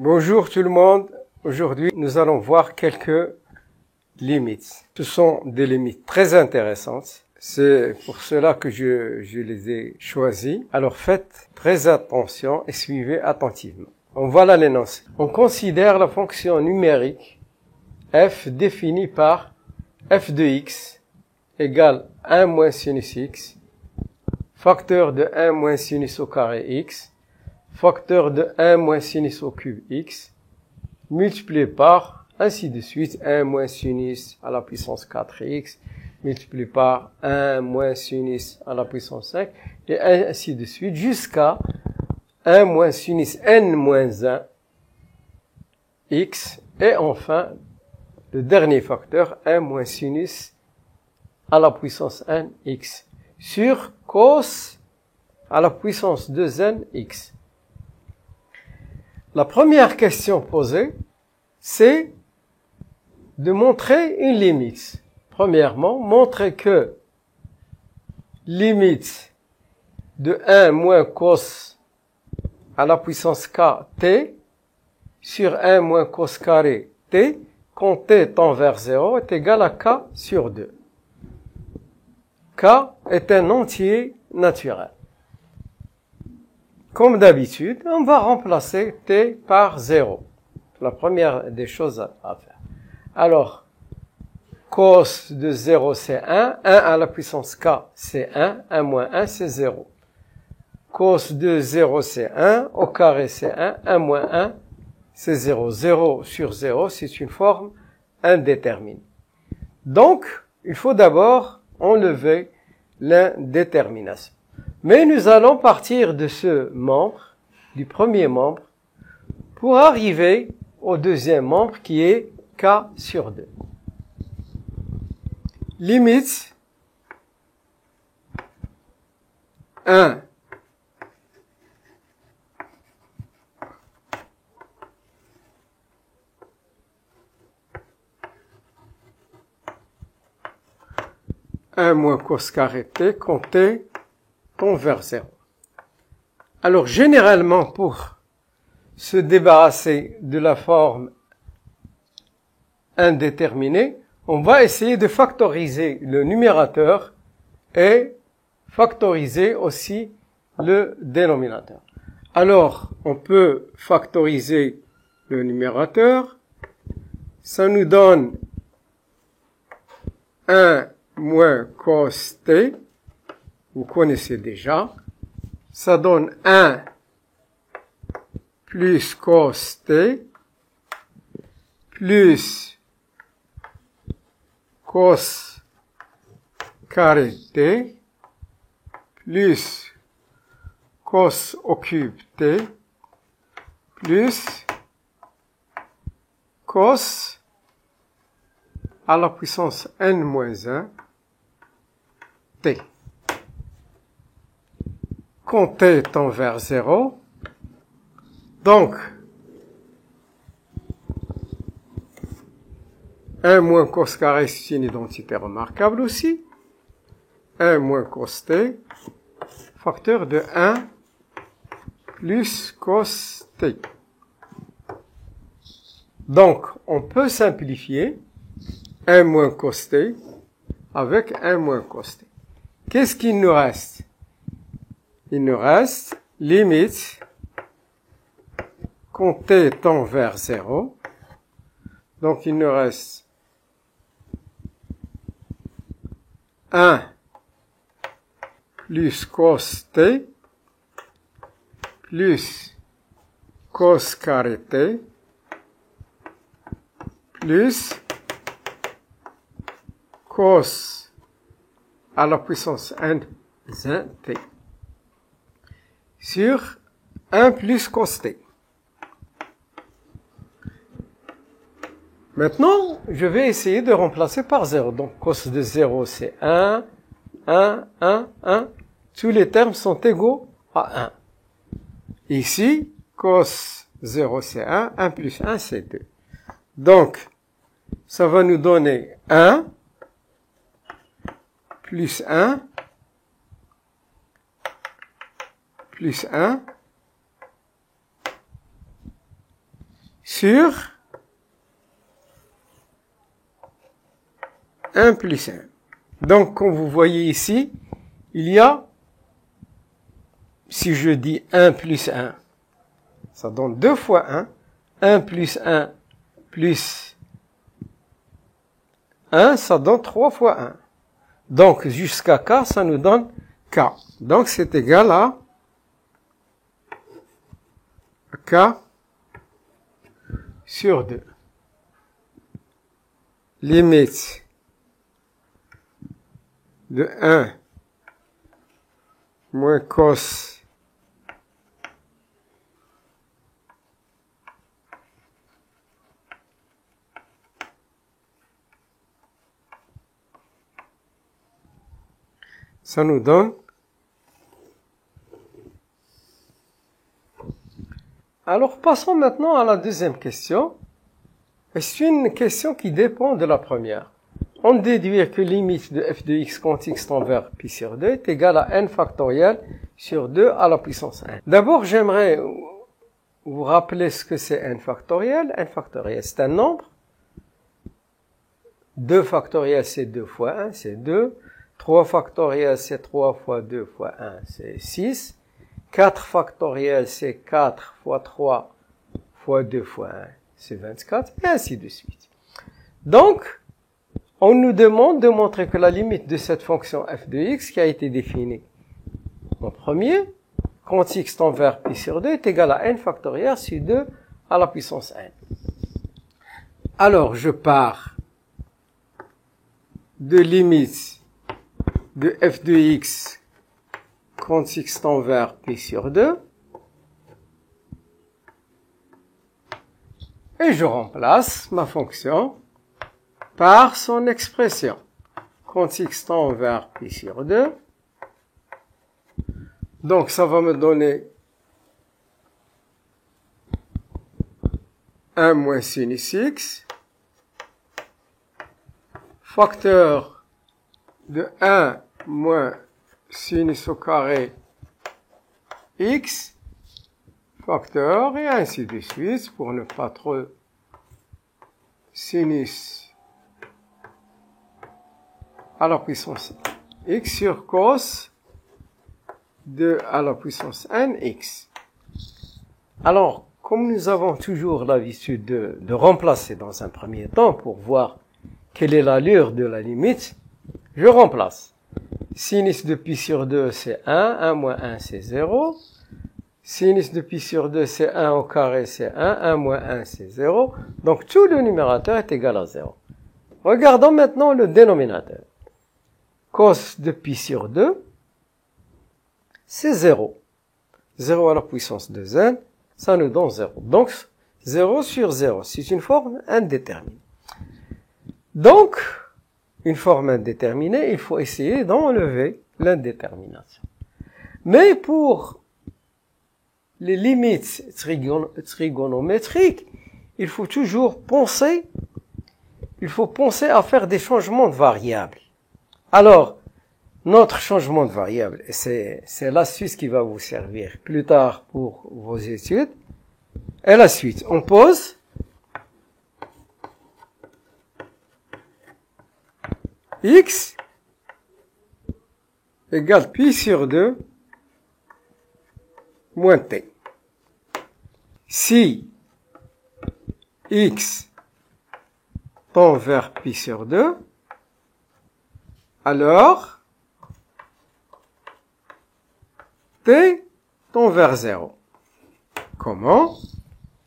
Bonjour tout le monde. Aujourd'hui, nous allons voir quelques limites. Ce sont des limites très intéressantes. C'est pour cela que je les ai choisies. Alors faites très attention et suivez attentivement. On va l'énoncer. On considère la fonction numérique f définie par f de x égale 1 moins sinus x, facteur de 1 moins sinus au carré x, facteur de 1 moins sinus au cube x, multiplié par, ainsi de suite, 1 moins sinus à la puissance 4x, multiplié par 1 moins sinus à la puissance 5, et ainsi de suite, jusqu'à 1 moins sinus n moins 1 x, et enfin, le dernier facteur, 1 moins sinus à la puissance n x, sur cos à la puissance 2n x. La première question posée, c'est de montrer une limite. Premièrement, montrer que limite de 1 moins cos à la puissance k t sur 1 moins cos carré t, quand t tend vers 0, est égal à k sur 2. K est un entier naturel. Comme d'habitude, on va remplacer t par 0. La première des choses à faire. Alors, cos de 0 c'est 1, 1 à la puissance k c'est 1, 1 moins 1 c'est 0. Cos de 0 c'est 1, au carré c'est 1, 1 moins 1 c'est 0. 0 sur 0 c'est une forme indéterminée. Donc, il faut d'abord enlever l'indétermination. Mais nous allons partir de ce membre, du premier membre, pour arriver au deuxième membre qui est k sur 2. Limite 1 1 moins cos carré t quand t tend vers 0. Alors généralement pour se débarrasser de la forme indéterminée, on va essayer de factoriser le numérateur et factoriser aussi le dénominateur. Alors, on peut factoriser le numérateur. Ça nous donne 1 moins cos t. Vous connaissez déjà. Ça donne 1 plus cos t plus cos carré t plus cos au cube t plus cos à la puissance n moins 1 t. Quand t tend vers 0, donc 1 moins cos carré, c'est une identité remarquable aussi. 1 moins cos t, facteur de 1 plus cos t. Donc, on peut simplifier 1 moins cos t avec 1 moins cos t. Qu'est-ce qu'il nous reste? Il nous reste limite quand t tend vers 0. Donc, il nous reste 1 plus cos t plus cos carré t plus cos à la puissance n t sur 1 plus cos t. Maintenant, je vais essayer de remplacer par 0. Donc, cos de 0, c'est 1, 1, 1, 1. Tous les termes sont égaux à 1. Ici, cos 0, c'est 1, 1 plus 1, c'est 2. Donc, ça va nous donner 1 plus 1 plus 1 sur 1 plus 1. Donc, comme vous voyez ici, il y a, si je dis 1 plus 1, ça donne 2 fois 1. 1 plus 1 plus 1, ça donne 3 fois 1. Donc, jusqu'à k, ça nous donne k. Donc, c'est égal à k sur 2. Limite de 1 moins cos ça nous donne. Alors, passons maintenant à la deuxième question. C'est une question qui dépend de la première. On déduit que limite de f de x quand x tend vers pi sur 2 est égale à n factoriel sur 2 à la puissance 1. D'abord, j'aimerais vous rappeler ce que c'est n factoriel. N factoriel, c'est un nombre. 2 factoriel, c'est 2 fois 1, c'est 2. 3 factoriel, c'est 3 fois 2 fois 1, c'est 6. 4 factoriel, c'est 4 fois 3 fois 2 fois 1, c'est 24, et ainsi de suite. Donc, on nous demande de montrer que la limite de cette fonction f de x, qui a été définie en premier, quand x tend vers pi sur 2, est égal à n factoriel sur 2 à la puissance n. Alors, je pars de limite de f de x quand x tend vers pi sur 2, et je remplace ma fonction par son expression. Quand x tend vers pi sur 2, donc ça va me donner 1 moins sinus x, facteur de 1 moins sinus au carré x, facteur, et ainsi de suite, pour ne pas trop sinus à la puissance x sur cos de à la puissance n x. Alors, comme nous avons toujours l'habitude de remplacer dans un premier temps pour voir quelle est l'allure de la limite, je remplace. Sinus de pi sur 2, c'est 1. 1 moins 1, c'est 0. Sinus de pi sur 2, c'est 1 au carré, c'est 1. 1 moins 1, c'est 0. Donc, tout le numérateur est égal à 0. Regardons maintenant le dénominateur. Cos de pi sur 2, c'est 0. 0 à la puissance de n, ça nous donne 0. Donc, 0 sur 0, c'est une forme indéterminée. Donc, une forme indéterminée, il faut essayer d'enlever l'indétermination. Mais pour les limites trigonométriques, il faut toujours penser à faire des changements de variables. Alors, notre changement de variable, c'est l'astuce qui va vous servir plus tard pour vos études, est la suite. On pose x égale pi sur 2 moins t. Si x tend vers pi sur 2, alors t tend vers 0. Comment?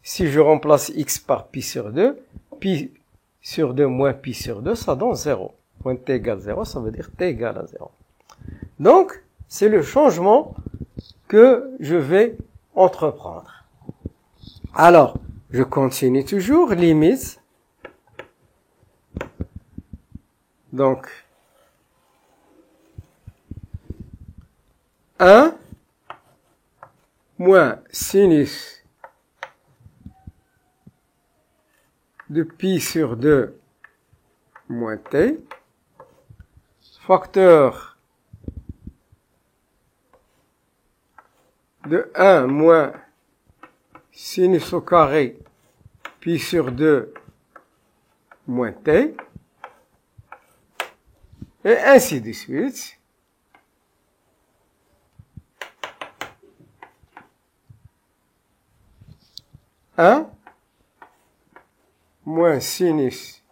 Si je remplace x par pi sur 2, pi sur 2 moins pi sur 2, ça donne 0. Point t égale 0, ça veut dire t égale à 0. Donc, c'est le changement que je vais entreprendre. Alors, je continue toujours, limite. Donc, 1 moins sinus de pi sur 2 moins t, facteur de 1 moins sinus au carré pi sur 2 moins t, et ainsi de suite. Un moins sinus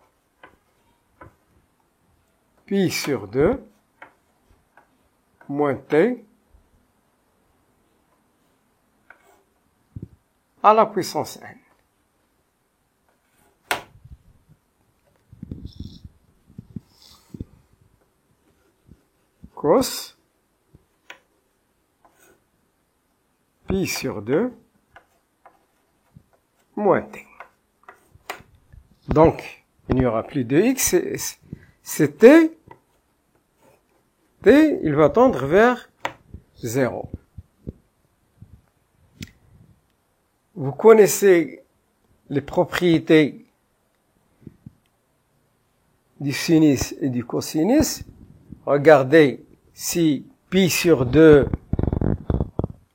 pi sur 2 moins t à la puissance n. Cos pi sur 2 moins t. Donc, il n'y aura plus de x, c'est t. T, il va tendre vers 0. Vous connaissez les propriétés du sinus et du cosinus. Regardez, si pi sur 2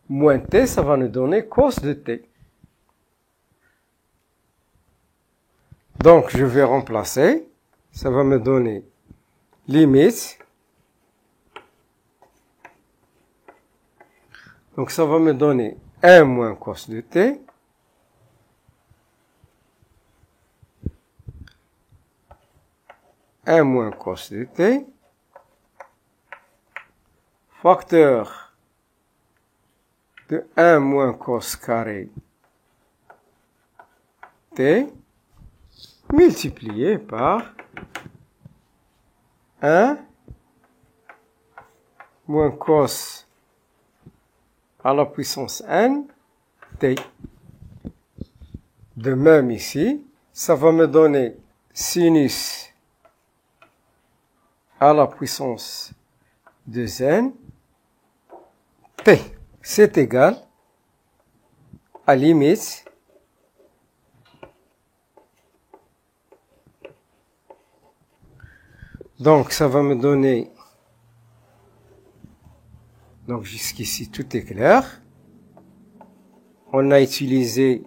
moins t, ça va nous donner cos de t. Donc, je vais remplacer. Ça va me donner limite. Donc, ça va me donner 1 moins cos de t. Un moins cos de t. Facteur de 1 moins cos carré t multiplié par 1 moins cos à la puissance n t. De même ici, ça va me donner sinus à la puissance de n t. C'est égal à limite donc ça va me donner, donc jusqu'ici tout est clair. On a utilisé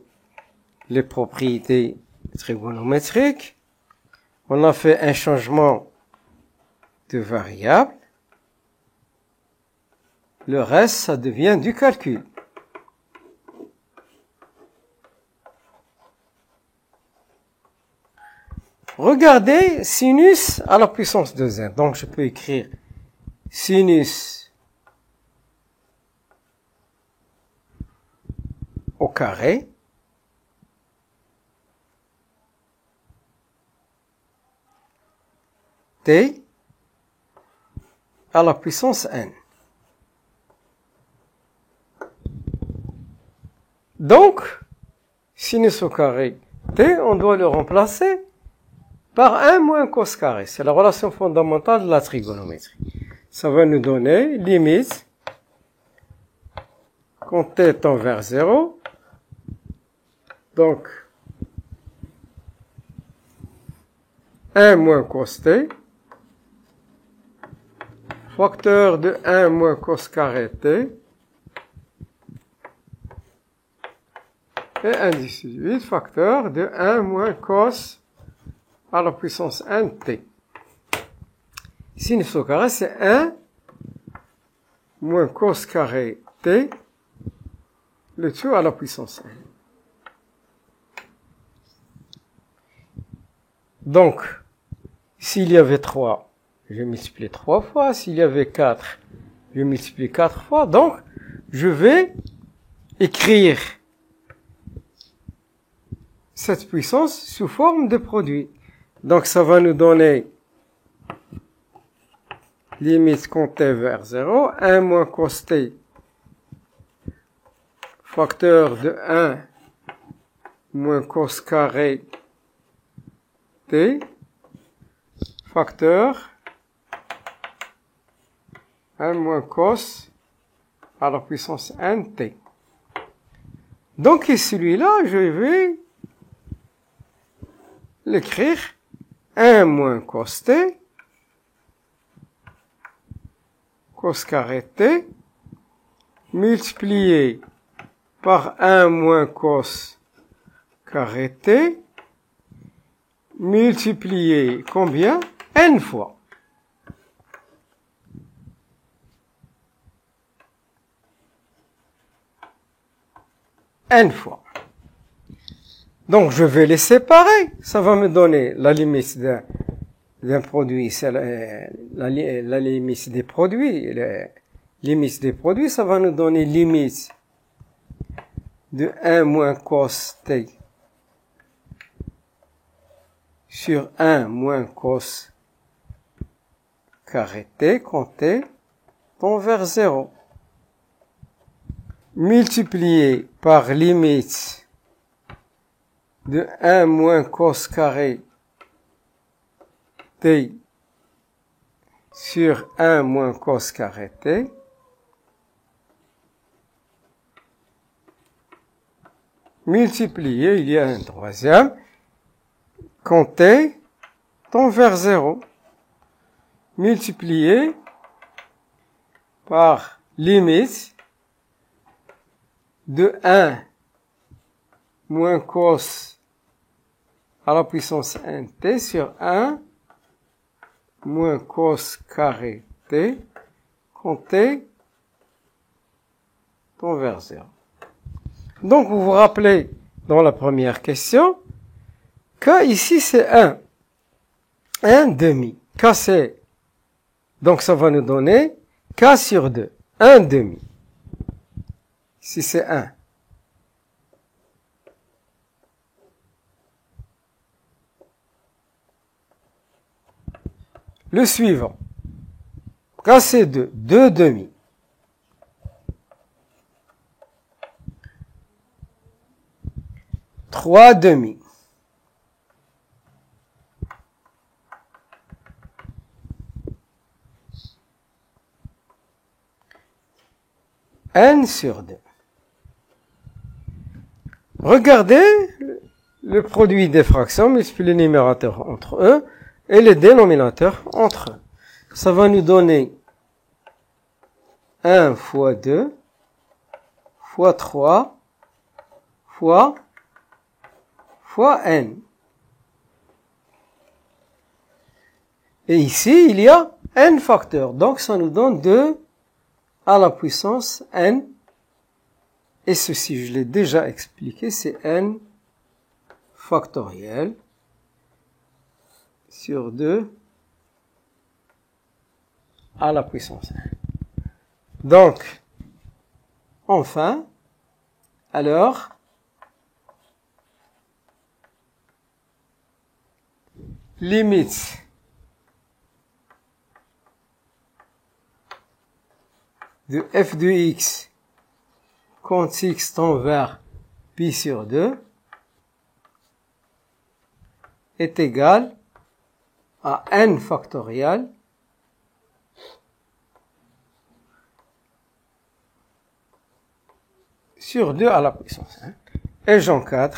les propriétés trigonométriques. On a fait un changement de variable. Le reste, ça devient du calcul. Regardez sinus à la puissance de n. Donc, je peux écrire sinus au carré t à la puissance n. Donc, sinus au carré t, on doit le remplacer par 1 moins cos carré. C'est la relation fondamentale de la trigonométrie. Ça va nous donner limite, quand t tend vers 0, donc 1 moins cos t, facteur de 1 moins cos carré t, et ainsi de suite, facteur de 1 moins cos à la puissance n t. Sinus au carré, c'est 1 moins cos carré t, le tout à la puissance n. Donc, s'il y avait 3, je multiplie 3 fois. S'il y avait 4, je multiplie 4 fois. Donc, je vais écrire cette puissance sous forme de produit. Donc, ça va nous donner limite quand t vers 0, 1 moins cos t, facteur de 1 moins cos carré t, facteur 1 moins cos à la puissance n t. Donc, et celui-là, je vais l'écrire 1 moins cos t, cos carré t, multiplié par 1 moins cos carré t multiplié combien? N fois. N fois. Donc, je vais les séparer. Ça va me donner la limite d'un produit, c'est la limite des produits. La limite des produits, ça va nous donner limite de 1 moins cos t sur 1 moins cos carré t quand t tend vers 0. Multiplié par limite de 1 moins cos carré t sur 1 moins cos carré t multiplié, il y a un troisième, quand t tend vers 0, multiplié par limite de 1 moins cos à la puissance nt sur 1 moins cos carré t quand t tend vers 0. Donc, vous vous rappelez dans la première question que ici c'est 1 demi. K c'est, donc ça va nous donner K sur 2, 1 demi. Ici c'est 1. Le suivant, K c'est 2, 2 demi. Trois demi. N sur 2. Regardez le produit des fractions, multiplier les numérateurs entre eux et les dénominateurs entre eux. Ça va nous donner 1 fois 2 fois 3 fois n. Et ici, il y a n facteurs. Donc, ça nous donne 2 à la puissance n. Et ceci, je l'ai déjà expliqué, c'est n factoriel sur 2 à la puissance n. Donc, enfin, alors, limite de f de x quand x tend vers pi sur 2 est égal à n factoriel sur 2 à la puissance 1. Et j'encadre